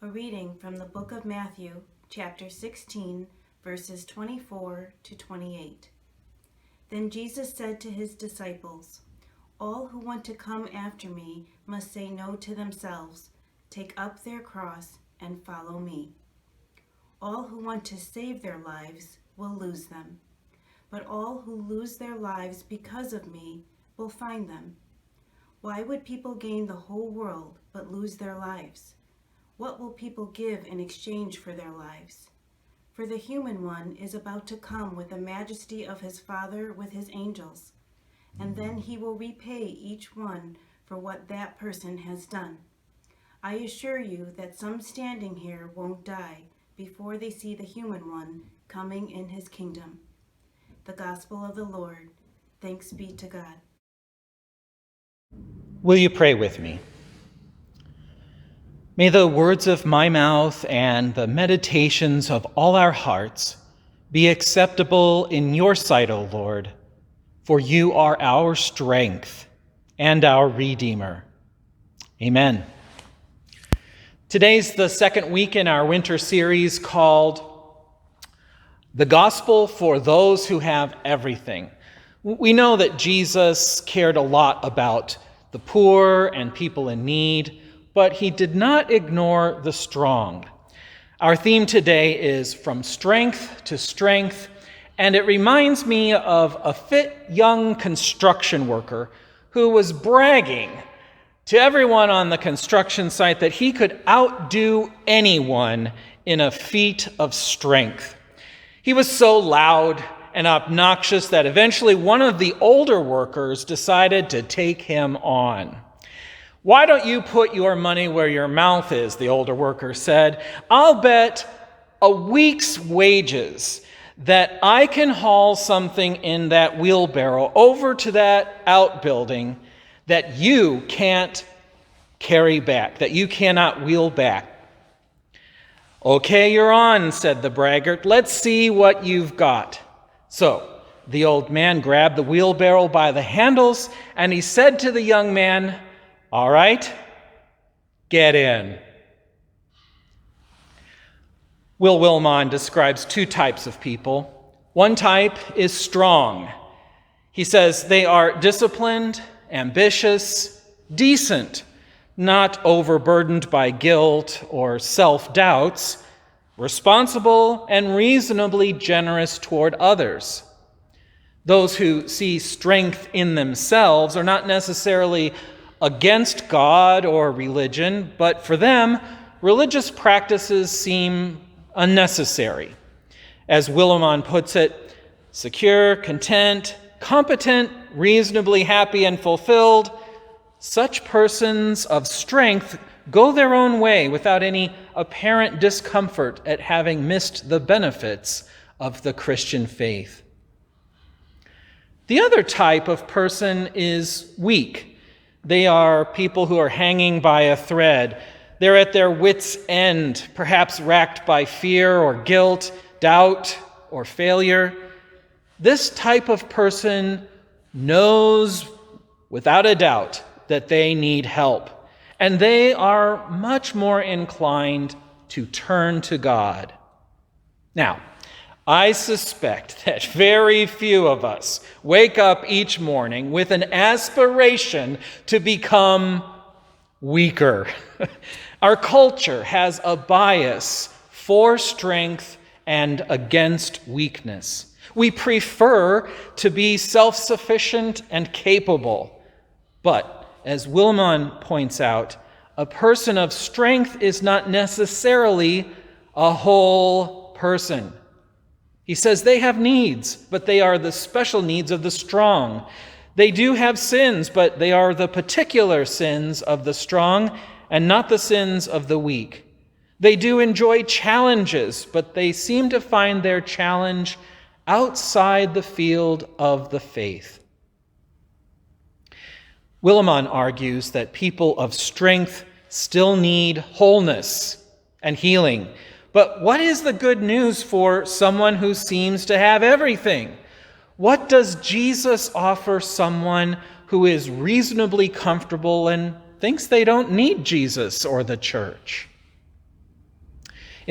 A reading from the book of Matthew, chapter 16, verses 24 to 28. Then Jesus said to his disciples, "All who want to come after me must say no to themselves, take up their cross, and follow me. All who want to save their lives will lose them, but all who lose their lives because of me will find them. Why would people gain the whole world but lose their lives? What will people give in exchange for their lives? For the human one is about to come with the majesty of his Father with his angels, and then he will repay each one for what that person has done. I assure you that some standing here won't die before they see the human one coming in his kingdom." The Gospel of the Lord. Thanks be to God. Will you pray with me? May the words of my mouth and the meditations of all our hearts be acceptable in your sight, O Lord, for you are our strength and our Redeemer. Amen. Today's the second week in our winter series called The Gospel for Those Who Have Everything. We know that Jesus cared a lot about the poor and people in need, but he did not ignore the strong. Our theme today is From Strength to Strength, and it reminds me of a fit young construction worker who was bragging to everyone on the construction site that he could outdo anyone in a feat of strength. He was so loud and obnoxious that eventually one of the older workers decided to take him on. "Why don't you put your money where your mouth is?" the older worker said. "I'll bet a week's wages that I can haul something in that wheelbarrow over to that outbuilding that you can't carry back, that you cannot wheel back." "Okay, you're on," said the braggart. "Let's see what you've got." So the old man grabbed the wheelbarrow by the handles and he said to the young man, "All right, get in." Will Willimon describes two types of people. One type is strong. He says they are disciplined, ambitious, decent, not overburdened by guilt or self-doubts, responsible and reasonably generous toward others. Those who see strength in themselves are not necessarily against God or religion, but for them, religious practices seem unnecessary. As Willimon puts it, secure, content, competent, reasonably happy and fulfilled, such persons of strength go their own way without any apparent discomfort at having missed the benefits of the Christian faith. The other type of person is weak. They are people who are hanging by a thread. They're at their wits' end, perhaps racked by fear or guilt, doubt or failure. This type of person knows without a doubt that they need help, and they are much more inclined to turn to God. Now, I suspect that very few of us wake up each morning with an aspiration to become weaker. Our culture has a bias for strength and against weakness. We prefer to be self-sufficient and capable. But, as Willimon points out, a person of strength is not necessarily a whole person. He says they have needs, but they are the special needs of the strong. They do have sins, but they are the particular sins of the strong and not the sins of the weak. They do enjoy challenges, but they seem to find their challenge outside the field of the faith. Willimon argues that people of strength still need wholeness and healing. But what is the good news for someone who seems to have everything? What does Jesus offer someone who is reasonably comfortable and thinks they don't need Jesus or the church?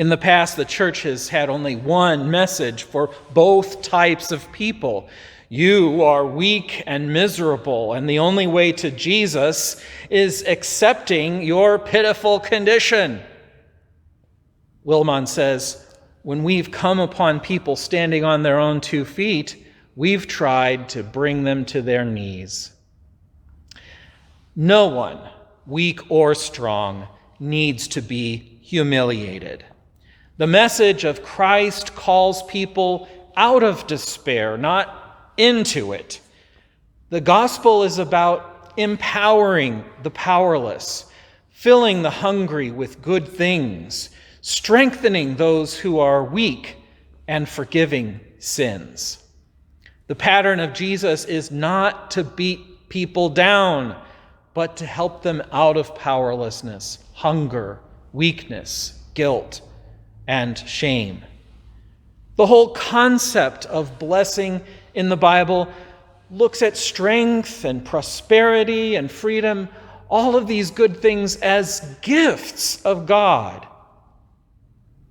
In the past, the church has had only one message for both types of people. You are weak and miserable, and the only way to Jesus is accepting your pitiful condition. Willimon says, when we've come upon people standing on their own 2 feet, we've tried to bring them to their knees. No one, weak or strong, needs to be humiliated. The message of Christ calls people out of despair, not into it. The gospel is about empowering the powerless, filling the hungry with good things, strengthening those who are weak, and forgiving sins. The pattern of Jesus is not to beat people down, but to help them out of powerlessness, hunger, weakness, guilt, and shame. The whole concept of blessing in the Bible looks at strength and prosperity and freedom, all of these good things, as gifts of God.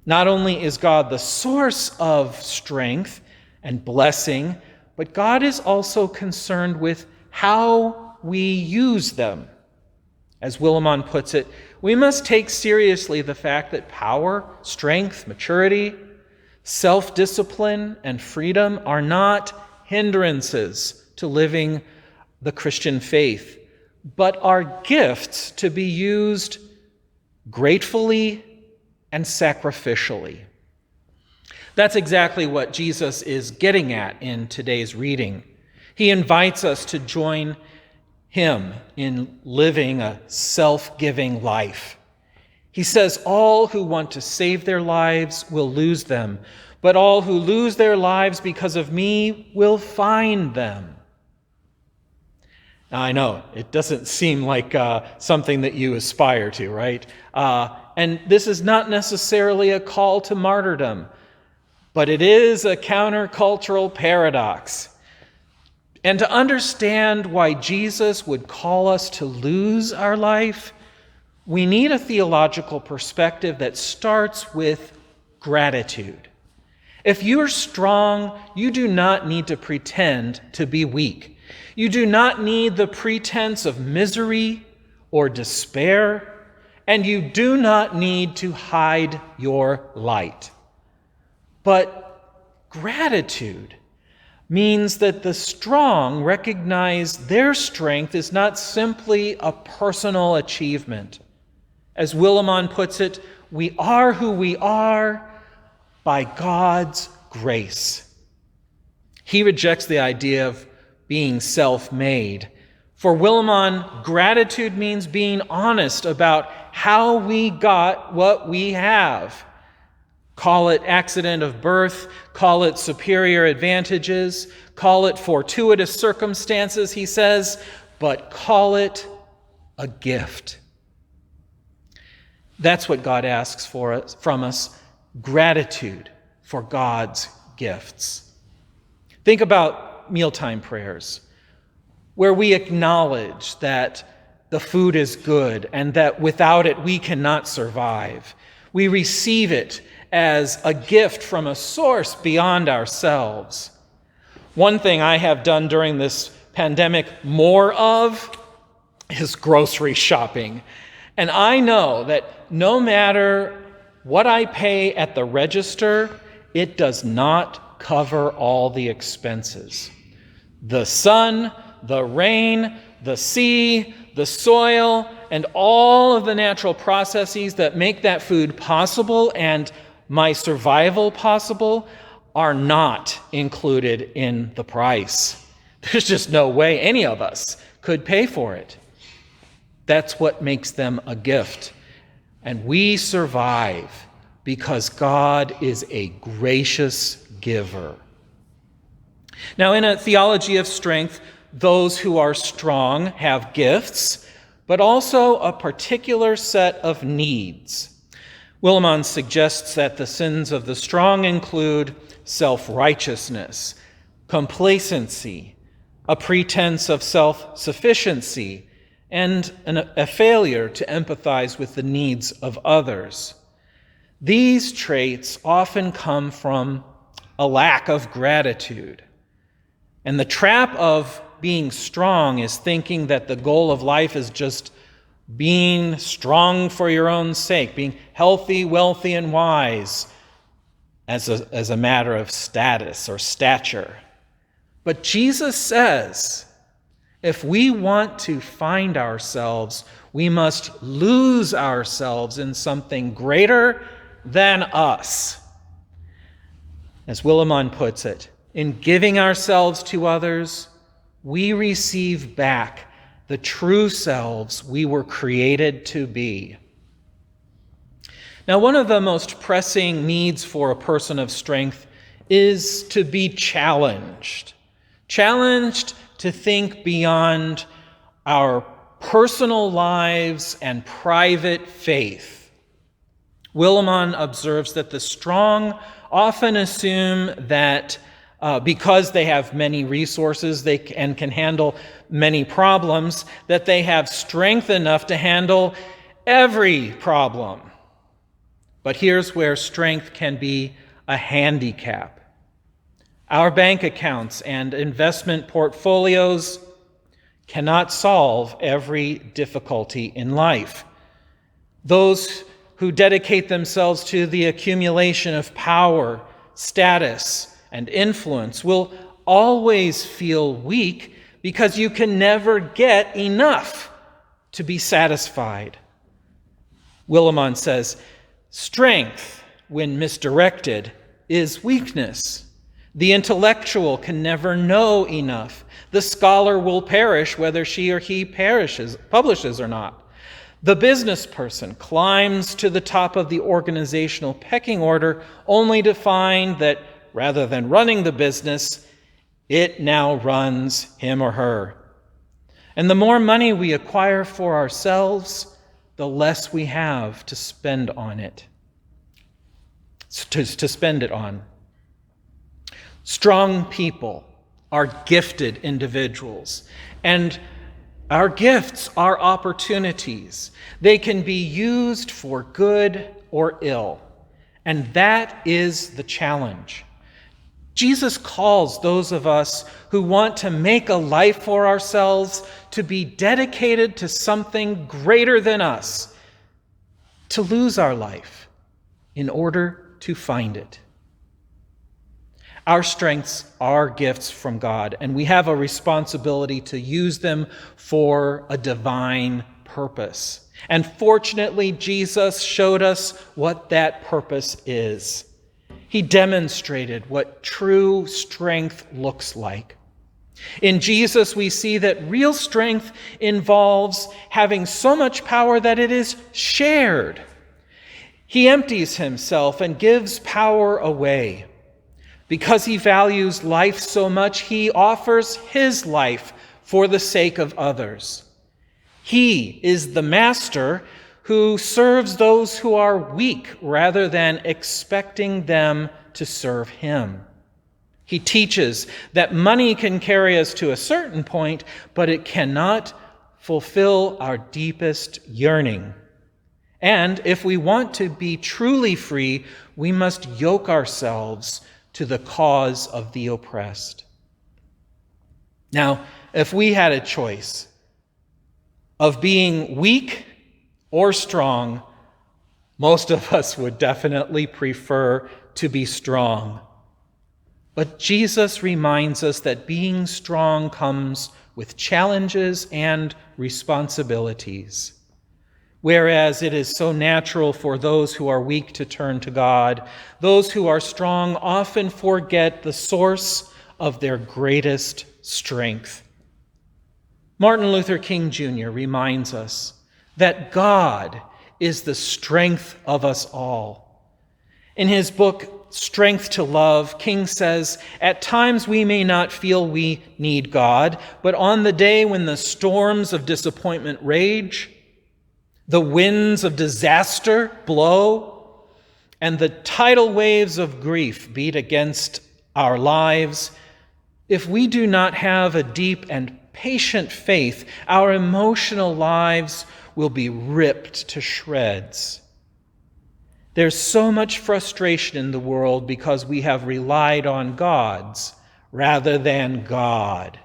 Not only is God the source of strength and blessing, but God is also concerned with how we use them. As Willimon puts it, we must take seriously the fact that power, strength, maturity, self-discipline, and freedom are not hindrances to living the Christian faith, but are gifts to be used gratefully and sacrificially. That's exactly what Jesus is getting at in today's reading. He invites us to join him in living a self-giving life. He says, all who want to save their lives will lose them, but all who lose their lives because of me will find them. Now, I know it doesn't seem like something that you aspire to, right? And this is not necessarily a call to martyrdom, but it is a countercultural paradox. And to understand why Jesus would call us to lose our life, we need a theological perspective that starts with gratitude. If you're strong, you do not need to pretend to be weak. You do not need the pretense of misery or despair, and you do not need to hide your light. But gratitude means that the strong recognize their strength is not simply a personal achievement. As Willimon puts it, we are who we are by God's grace. He rejects the idea of being self-made. For Willimon, gratitude means being honest about how we got what we have. Call it accident of birth, call it superior advantages, call it fortuitous circumstances, he says, but call it a gift. That's what God asks from us, gratitude for God's gifts. Think about mealtime prayers, where we acknowledge that the food is good and that without it we cannot survive. We receive it as a gift from a source beyond ourselves. One thing I have done during this pandemic more of is grocery shopping. And I know that no matter what I pay at the register, it does not cover all the expenses. The sun, the rain, the sea, the soil, and all of the natural processes that make that food possible and my survival possible are not included in the price. There's just no way any of us could pay for it. That's what makes them a gift. And we survive because God is a gracious giver. Now, in a theology of strength, those who are strong have gifts, but also a particular set of needs. Willimon suggests that the sins of the strong include self-righteousness, complacency, a pretense of self-sufficiency, and a failure to empathize with the needs of others. These traits often come from a lack of gratitude. And the trap of being strong is thinking that the goal of life is just being strong for your own sake, being healthy, wealthy, and wise as a matter of status or stature. But Jesus says, if we want to find ourselves, we must lose ourselves in something greater than us. As Willimon puts it, in giving ourselves to others, we receive back the true selves we were created to be. Now, one of the most pressing needs for a person of strength is to be challenged. Challenged to think beyond our personal lives and private faith. Willimon observes that the strong often assume that because they have many resources and can handle many problems, that they have strength enough to handle every problem. But here's where strength can be a handicap. Our bank accounts and investment portfolios cannot solve every difficulty in life. Those who dedicate themselves to the accumulation of power, status, and influence will always feel weak because you can never get enough to be satisfied. Willimon says, strength, when misdirected, is weakness. The intellectual can never know enough. The scholar will perish whether she or he publishes or not. The business person climbs to the top of the organizational pecking order only to find that rather than running the business, it now runs him or her. And the more money we acquire for ourselves, the less we have to spend on it. To spend it on. Strong people are gifted individuals, and our gifts are opportunities. They can be used for good or ill, and that is the challenge. Jesus calls those of us who want to make a life for ourselves to be dedicated to something greater than us, to lose our life in order to find it. Our strengths are gifts from God, and we have a responsibility to use them for a divine purpose. And fortunately, Jesus showed us what that purpose is. He demonstrated what true strength looks like. In Jesus, we see that real strength involves having so much power that it is shared. He empties himself and gives power away. Because he values life so much, he offers his life for the sake of others. He is the master who serves those who are weak rather than expecting them to serve him. He teaches that money can carry us to a certain point, but it cannot fulfill our deepest yearning. And if we want to be truly free, we must yoke ourselves to the cause of the oppressed. Now, if we had a choice of being weak or strong, most of us would definitely prefer to be strong. But Jesus reminds us that being strong comes with challenges and responsibilities. Whereas it is so natural for those who are weak to turn to God, those who are strong often forget the source of their greatest strength. Martin Luther King Jr. reminds us that God is the strength of us all. In his book, Strength to Love, King says, at times we may not feel we need God, but on the day when the storms of disappointment rage, the winds of disaster blow, and the tidal waves of grief beat against our lives, if we do not have a deep and patient faith, our emotional lives will be ripped to shreds. There's so much frustration in the world because we have relied on gods rather than God.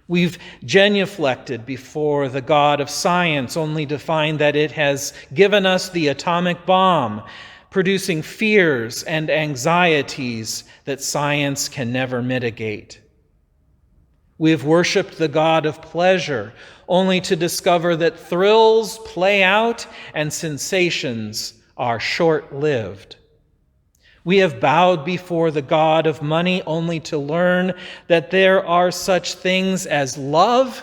We've genuflected before the God of science only to find that it has given us the atomic bomb, producing fears and anxieties that science can never mitigate. We have worshiped the God of pleasure only to discover that thrills play out and sensations are short-lived. We have bowed before the God of money only to learn that there are such things as love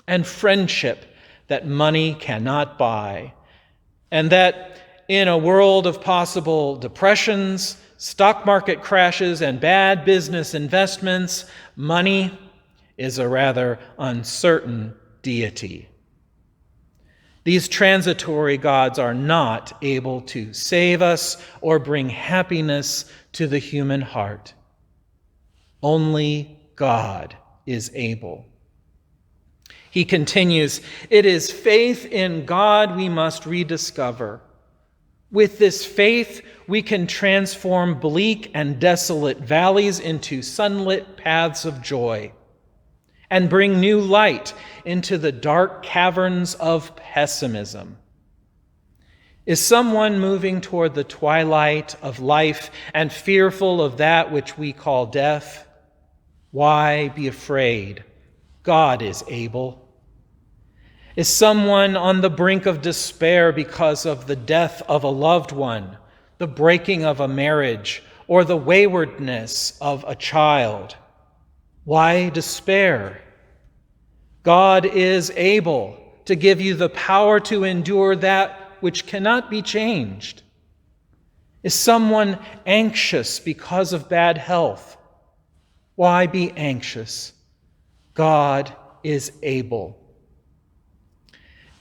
and friendship that money cannot buy, and that in a world of possible depressions, stock market crashes, and bad business investments, money is a rather uncertain deity. These transitory gods are not able to save us or bring happiness to the human heart. Only God is able. He continues, "It is faith in God we must rediscover. With this faith, we can transform bleak and desolate valleys into sunlit paths of joy, and bring new light into the dark caverns of pessimism. Is someone moving toward the twilight of life and fearful of that which we call death? Why be afraid? God is able. Is someone on the brink of despair because of the death of a loved one, the breaking of a marriage, or the waywardness of a child? Why despair? God is able to give you the power to endure that which cannot be changed. Is someone anxious because of bad health? Why be anxious? God is able.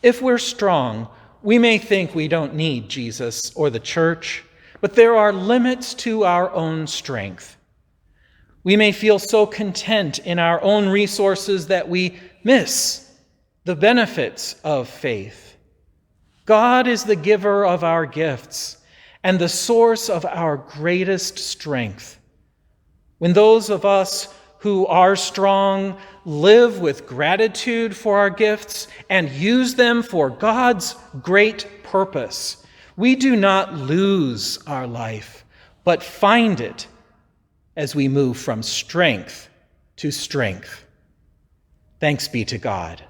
If we're strong, we may think we don't need Jesus or the church, but there are limits to our own strength. We may feel so content in our own resources that we miss the benefits of faith. God is the giver of our gifts and the source of our greatest strength. When those of us who are strong live with gratitude for our gifts and use them for God's great purpose, we do not lose our life, but find it as we move from strength to strength. Thanks be to God.